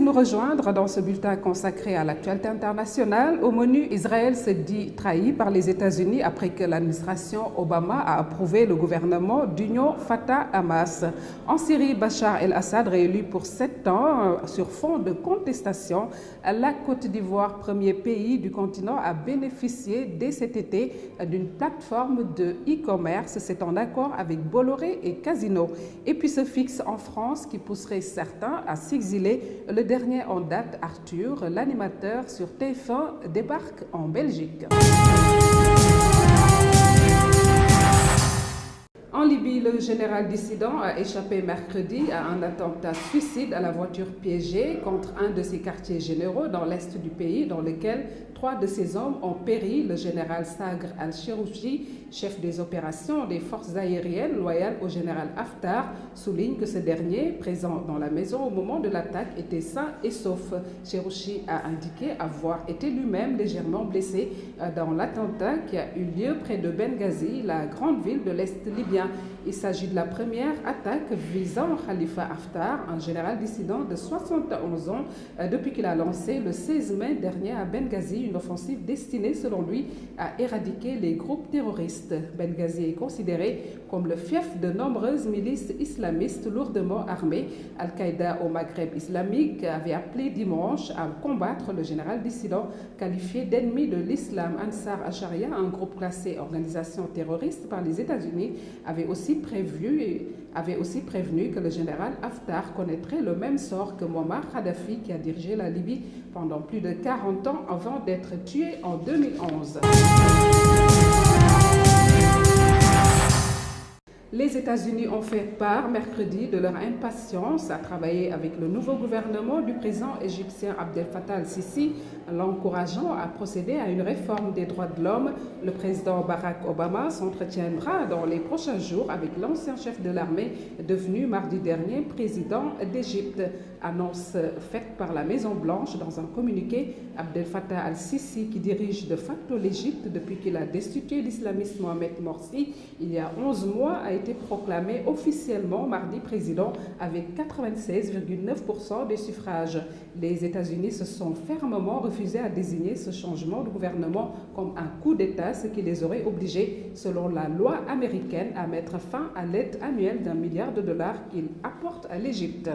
de nous rejoindre dans ce bulletin consacré à l'actualité internationale. Au menu, Israël se dit trahi par les États-Unis après que l'administration Obama a approuvé le gouvernement d'union Fatah-Hamas. En Syrie, Bachar el-Assad, réélu pour 7 ans sur fond de contestation, la Côte d'Ivoire, premier pays du continent, a bénéficié dès cet été d'une plateforme de e-commerce. C'est en accord avec Bolloré et Casino. Et puis se fixe en France qui pousserait certains à s'exiler. Le dernier en date, Arthur, l'animateur sur TF1, débarque en Belgique. En Libye, le général dissident a échappé mercredi à un attentat suicide à la voiture piégée contre un de ses quartiers généraux dans l'est du pays, dans lequel 3 de ses hommes ont péri. Le général Sagr al-Cherouchi, chef des opérations des forces aériennes loyales au général Haftar, souligne que ce dernier, présent dans la maison au moment de l'attaque, était sain et sauf. Cherouchi a indiqué avoir été lui-même légèrement blessé dans l'attentat qui a eu lieu près de Benghazi, la grande ville de l'Est libyen. Il s'agit de la première attaque visant Khalifa Haftar, un général dissident de 71 ans, depuis qu'il a lancé le 16 mai dernier à Benghazi une offensive destinée, selon lui, à éradiquer les groupes terroristes. Benghazi est considéré comme le fief de nombreuses milices islamistes lourdement armées. Al-Qaïda au Maghreb islamique avait appelé dimanche à combattre le général dissident qualifié d'ennemi de l'islam. Ansar al-Sharia, un groupe classé organisation terroriste par les États-Unis, avait aussi prévenu que le général Haftar connaîtrait le même sort que Muammar Kadhafi, qui a dirigé la Libye pendant plus de 40 ans avant d'être tué en 2011. Les États-Unis ont fait part mercredi de leur impatience à travailler avec le nouveau gouvernement du président égyptien Abdel Fattah el-Sisi, l'encourageant à procéder à une réforme des droits de l'homme. Le président Barack Obama s'entretiendra dans les prochains jours avec l'ancien chef de l'armée, devenu mardi dernier président d'Égypte. Annonce faite par la Maison-Blanche dans un communiqué. Abdel Fattah el-Sisi, qui dirige de facto l'Égypte depuis qu'il a destitué l'islamiste Mohamed Morsi il y a 11 mois, a été proclamé officiellement mardi président avec 96,9% des suffrages. Les États-Unis se sont fermement refusés à désigner ce changement de gouvernement comme un coup d'État, ce qui les aurait obligés, selon la loi américaine, à mettre fin à l'aide annuelle d'$1 milliard qu'ils apportent à l'Égypte.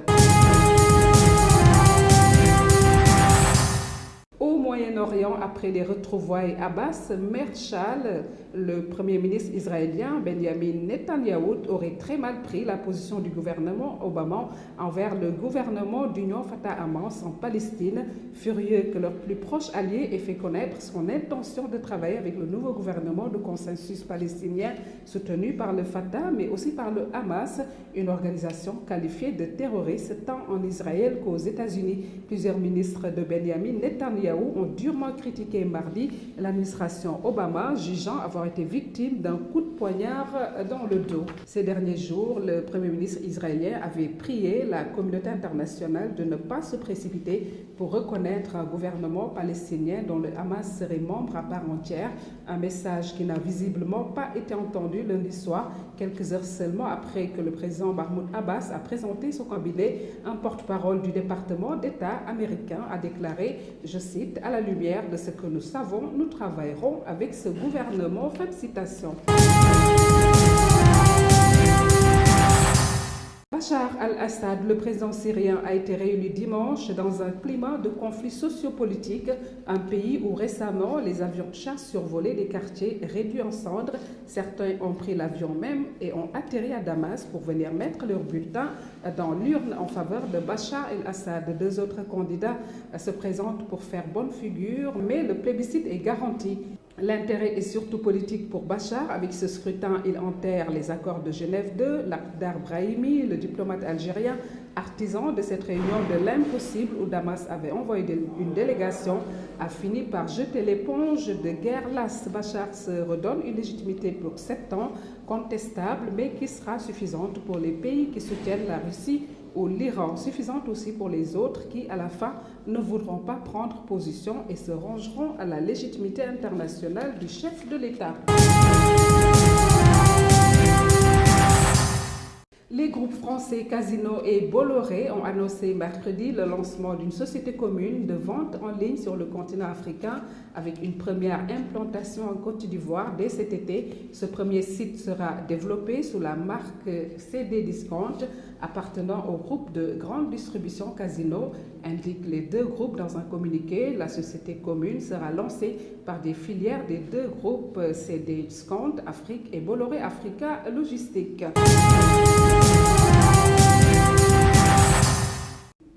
Au Moyen-Orient, après les retrouvailles Abbas, Merchal, le premier ministre israélien Benjamin Netanyahou, aurait très mal pris la position du gouvernement Obama envers le gouvernement d'union Fatah-Hamas en Palestine, furieux que leur plus proche allié ait fait connaître son intention de travailler avec le nouveau gouvernement de consensus palestinien soutenu par le Fatah, mais aussi par le Hamas, une organisation qualifiée de terroriste tant en Israël qu'aux États-Unis. Plusieurs ministres de Benjamin Netanyahou ont durement critiqué mardi l'administration Obama, jugeant avoir été victime d'un coup de poignard dans le dos. Ces derniers jours, le Premier ministre israélien avait prié la communauté internationale de ne pas se précipiter pour reconnaître un gouvernement palestinien dont le Hamas serait membre à part entière, un message qui n'a visiblement pas été entendu lundi soir, quelques heures seulement après que le président Mahmoud Abbas a présenté son cabinet. Un porte-parole du département d'État américain a déclaré, je cite, « À la lumière de ce que nous savons, nous travaillerons avec ce gouvernement ». Fin de citation. Bachar al-Assad, le président syrien, a été réélu dimanche dans un climat de conflit sociopolitique, un pays où récemment les avions de chasse survolaient des quartiers réduits en cendres. Certains ont pris l'avion même et ont atterri à Damas pour venir mettre leur bulletin dans l'urne en faveur de Bachar el-Assad. 2 autres candidats se présentent pour faire bonne figure, mais le plébiscite est garanti. L'intérêt est surtout politique pour Bachar. Avec ce scrutin, il enterre les accords de Genève II. Lakhdar Brahimi, le diplomate algérien, artisan de cette réunion de l'impossible où Damas avait envoyé une délégation, a fini par jeter l'éponge de guerre lasse. Bachar se redonne une légitimité pour 7 ans, contestable, mais qui sera suffisante pour les pays qui soutiennent la Russie ou l'Iran, suffisante aussi pour les autres qui, à la fin, ne voudront pas prendre position et se rangeront à la légitimité internationale du chef de l'État. Les groupes français Casino et Bolloré ont annoncé mercredi le lancement d'une société commune de vente en ligne sur le continent africain avec une première implantation en Côte d'Ivoire dès cet été. Ce premier site sera développé sous la marque CD Discount appartenant au groupe de grande distribution Casino, indiquent les deux groupes dans un communiqué. La société commune sera lancée par des filières des deux groupes CD Discount Afrique et Bolloré Africa Logistique.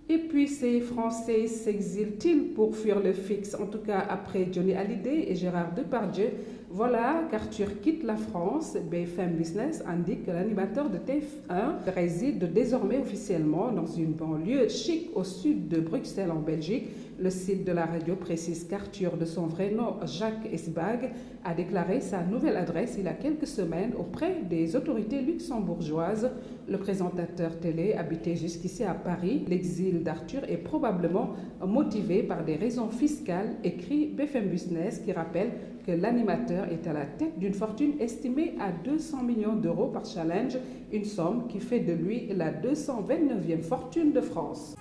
Et puis ces Français s'exilent-ils pour fuir le fixe? En tout cas, après Johnny Hallyday et Gérard Depardieu, voilà qu'Arthur quitte la France. BFM Business indique que l'animateur de TF1 réside désormais officiellement dans une banlieue chic au sud de Bruxelles en Belgique. Le site de la radio précise qu'Arthur, de son vrai nom Jacques Esbag, a déclaré sa nouvelle adresse il y a quelques semaines auprès des autorités luxembourgeoises. Le présentateur télé habitait jusqu'ici à Paris. L'exil d'Arthur est probablement motivé par des raisons fiscales, écrit BFM Business, qui rappelle que l'animateur est à la tête d'une fortune estimée à 200 millions d'euros par challenge, une somme qui fait de lui la 229e fortune de France.